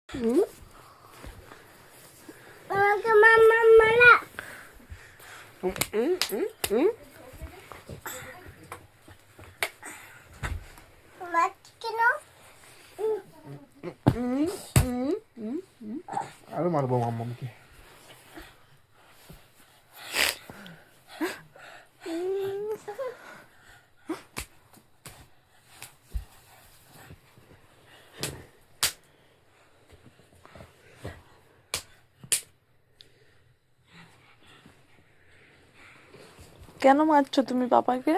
আমাকে মাম্মা মারা কেন আরো মারবো মাম্মামকে। কেন মারছো তুমি পাপাকে?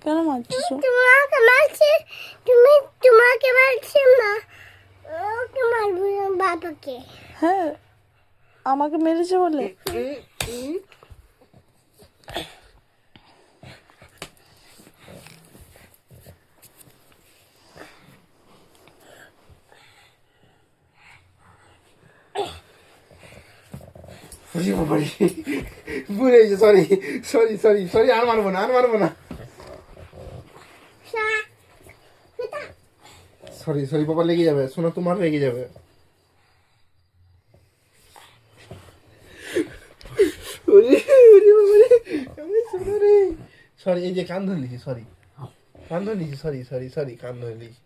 কেন মারছো? তোমাকে মারছে, তুমি তোমাকে মারছে না, ওকে মারবো না, বাবাকে। হ্যাঁ, আমাকে মেরেছে বলে? ভুলে গেছি, সরি সরি সরি সরি, আর মারবো না, আর মারবো না। সরি সরি, বাবা লেগে যাবে, শোনো তোমার লেগে যাবে। সরি, এই যে কান ধরে লিখি, সরি কান ধরে লিখি, সরি সরি সরি কান ধরে লিখি।